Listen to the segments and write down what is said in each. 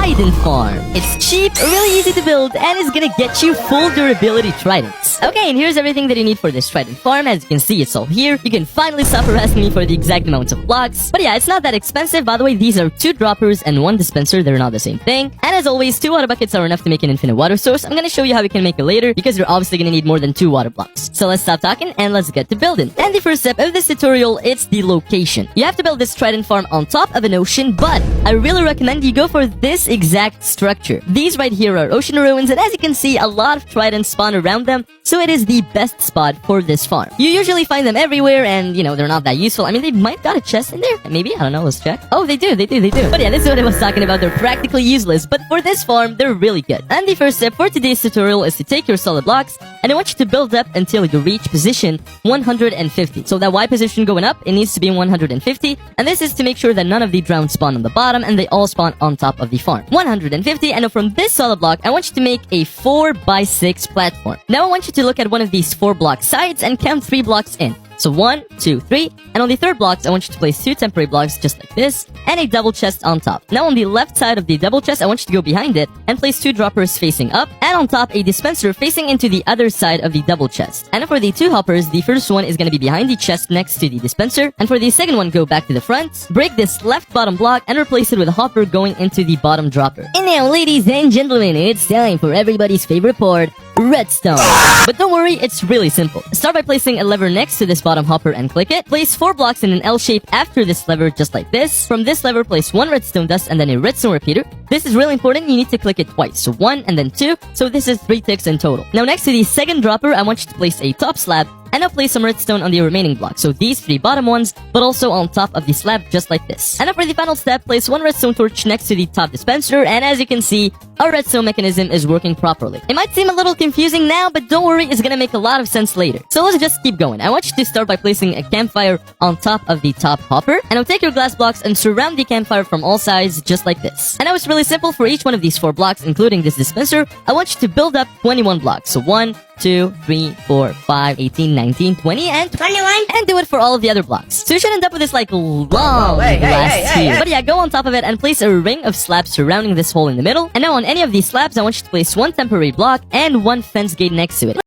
Trident Farm. It's cheap, really easy to build, and is gonna get you full durability tridents. Okay, and here's everything that you need for this Trident Farm. As you can see, it's all here. You can finally stop harassing me for the exact amounts of blocks. But yeah, it's not that expensive. By the way, these are 2 droppers and 1 dispenser. They're not the same thing. And as always, 2 water buckets are enough to make an infinite water source. I'm gonna show you how we can make it later, because you're obviously gonna need more than 2 water blocks. So let's stop talking and let's get to building. And the first step of this tutorial, it's the location. You have to build this Trident Farm on top of an ocean, but I really recommend you go for this exact structure. These right here are ocean ruins, and as you can see, a lot of tridents spawn around them, so it is the best spot for this farm. You usually find them everywhere, and, you know, they're not that useful. I mean, they might got a chest in there. Maybe, I don't know, let's check. Oh, they do. But yeah, this is what I was talking about. They're practically useless, but for this farm, they're really good. And the first step for today's tutorial is to take your solid blocks, and I want you to build up until you reach position 150. So that Y position going up, it needs to be 150, and this is to make sure that none of the drowns spawn on the bottom, and they all spawn on top of the farm. 150, and from this solid block, I want you to make a 4x6 platform. Now I want you to look at one of these 4 block sides and count 3 blocks in. So 1, 2, 3, and on the third blocks, I want you to place 2 temporary blocks just like this, and a double chest on top. Now on the left side of the double chest, I want you to go behind it and place 2 droppers facing up, and on top a dispenser facing into the other side of the double chest. And for the 2 hoppers, the first one is gonna be behind the chest next to the dispenser, and for the second one, go back to the front, break this left bottom block, and replace it with a hopper going into the bottom dropper. And now, ladies and gentlemen, it's time for everybody's favorite part, redstone. But don't worry, it's really simple. Start by placing a lever next to this bottom hopper and click it. Place 4 blocks in an L shape after this lever, just like this. From this lever, place 1 redstone dust and then a redstone repeater. This is really important, you need to click it twice. So 1 and then 2, so this is 3 ticks in total. Now next to the second dropper, I want you to place a top slab, and now place some redstone on the remaining blocks. So these 3 bottom ones, but also on top of the slab, just like this. And now for the final step, place 1 redstone torch next to the top dispenser, and as you can see, our redstone mechanism is working properly. It might seem a little confusing now, but don't worry, it's gonna make a lot of sense later. So let's just keep going. I want you to start by placing a campfire on top of the top hopper, and now take your glass blocks and surround the campfire from all sides, just like this. And now it's really simple. For each one of these 4 blocks, including this dispenser, I want you to build up 21 blocks. So 1, 2, 3, 4, 5, 18, 19, 20, and 21. And do it for all of the other blocks. So you should end up with this like long glass tube. But yeah, go on top of it and place a ring of slabs surrounding this hole in the middle. And now on any of these slabs, I want you to place 1 temporary block and 1 fence gate next to it.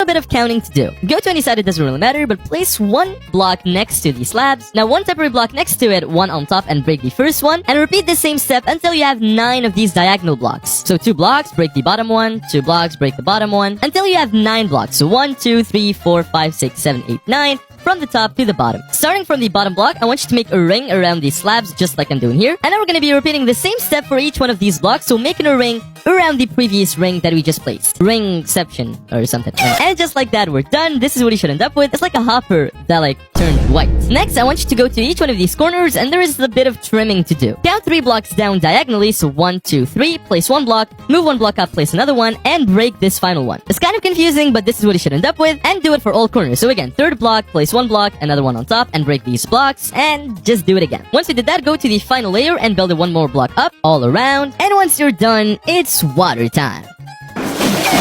A bit of counting to do. Go to any side, it doesn't really matter, but place 1 block next to the slabs. Now 1 temporary block next to it, 1 on top, and break the first one. And repeat the same step until you have 9 of these diagonal blocks. So 2 blocks, break the bottom one, 2 blocks, break the bottom one, until you have 9 blocks. So 1, 2, 3, 4, 5, 6, 7, 8, 9. From the top to the bottom. Starting from the bottom block, I want you to make a ring around these slabs, just like I'm doing here. And now we're gonna be repeating the same step for each one of these blocks, so making a ring around the previous ring that we just placed. Ringception, or something. And just like that, we're done. This is what you should end up with. It's like a hopper that like turned white. Next, I want you to go to each one of these corners, and there is a bit of trimming to do. Count 3 blocks down diagonally, so 1, 2, 3, place 1 block, move 1 block up, place another one, and break this final one. It's kind of confusing, but this is what you should end up with, and do it for all corners. So again, third block, place 1 block, another one on top, and break these blocks, and just do it again. Once you did that, go to the final layer and build 1 more block up, all around, and once you're done, it's water time.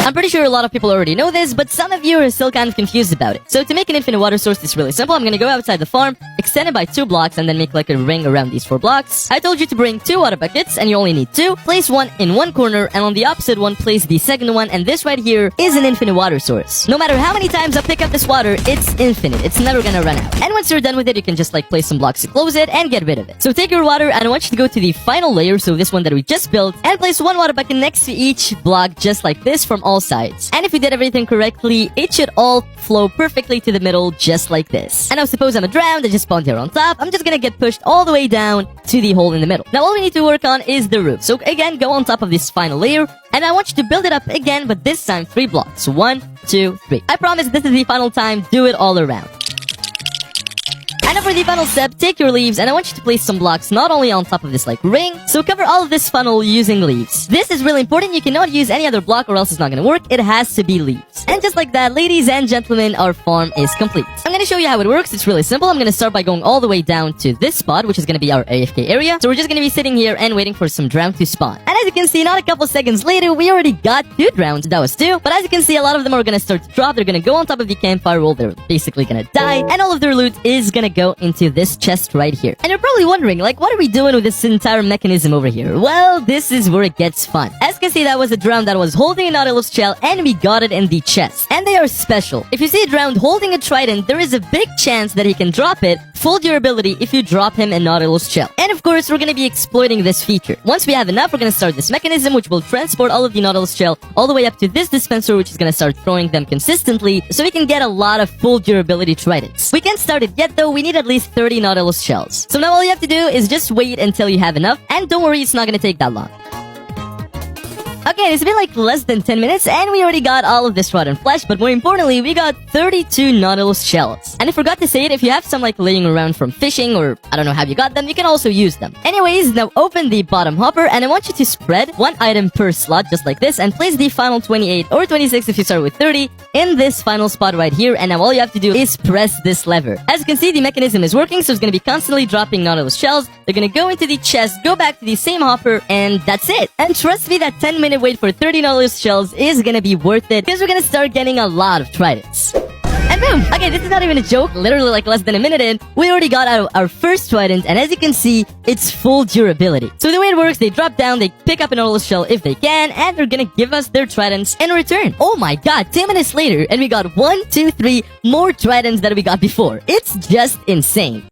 I'm pretty sure a lot of people already know this, but some of you are still kind of confused about it. So to make an infinite water source, it's really simple. I'm gonna go outside the farm, extend it by 2 blocks, and then make like a ring around these 4 blocks. I told you to bring 2 water buckets, and you only need 2. Place 1 in 1 corner, and on the opposite one, place the second one, and this right here is an infinite water source. No matter how many times I pick up this water, it's infinite. It's never gonna run out. And once you're done with it, you can just like place some blocks to close it and get rid of it. So take your water, and I want you to go to the final layer, so this one that we just built, and place 1 water bucket next to each block, just like this from all sides. And if you did everything correctly, it should all flow perfectly to the middle, just like this. And now suppose I'm drowned, I just spawned here on top, I'm just gonna get pushed all the way down to the hole in the middle. Now all we need to work on is the roof. So again, go on top of this final layer, and I want you to build it up again, but this time 3 blocks. 1, 2, 3. I promise this is the final time, do it all around. And now for the final step, take your leaves, and I want you to place some blocks not only on top of this like ring, so cover all of this funnel using leaves. This is really important. You cannot use any other block or else it's not gonna work. It has to be leaves. And just like that, ladies and gentlemen, our farm is complete. I'm gonna show you how it works. It's really simple. I'm gonna start by going all the way down to this spot, which is gonna be our AFK area. So we're just gonna be sitting here and waiting for some drown to spawn. And as you can see, not a couple seconds later, we already got 2 drowns. That was 2. But as you can see, a lot of them are gonna start to drop. They're gonna go on top of the campfire wall. They're basically gonna die. And all of their loot is gonna go into this chest right here. And you're probably wondering, like, what are we doing with this entire mechanism over here? Well, this is where it gets fun. As you can see, that was a drown that was holding a Nautilus shell, and we got it in the chest. And they are special. If you see a drown holding a trident, there is a big chance that he can drop it, full durability, if you drop him a Nautilus shell. And of course, we're gonna be exploiting this feature. Once we have enough, we're gonna start this mechanism, which will transport all of the Nautilus shell all the way up to this dispenser, which is gonna start throwing them consistently, so we can get a lot of full durability tridents. We can't start it yet though, we need at least 30 Nautilus shells. So now all you have to do is just wait until you have enough, and don't worry, it's not gonna take that long. Okay, it's been like less than 10 minutes, and we already got all of this rotten flesh, but more importantly, we got 32 Nautilus shells. And I forgot to say it, if you have some like laying around from fishing, or I don't know how you got them, you can also use them. Anyways, now open the bottom hopper, and I want you to spread one item per slot, just like this, and place the final 28 or 26 if you start with 30 in this final spot right here, and now all you have to do is press this lever. As you can see, the mechanism is working, so it's gonna be constantly dropping Nautilus shells. They're gonna go into the chest, go back to the same hopper, and that's it. And trust me, that 10-minute wait for 30 Nautilus shells is gonna be worth it, because we're gonna start getting a lot of tridents. And boom! Okay, this is not even a joke. Literally like less than a minute in, we already got our first trident, and as you can see, it's full durability. So the way it works, they drop down, they pick up an Nautilus shell if they can, and they're gonna give us their tridents in return. Oh my god, 10 minutes later, and we got 1, 2, 3 more tridents than we got before. It's just insane.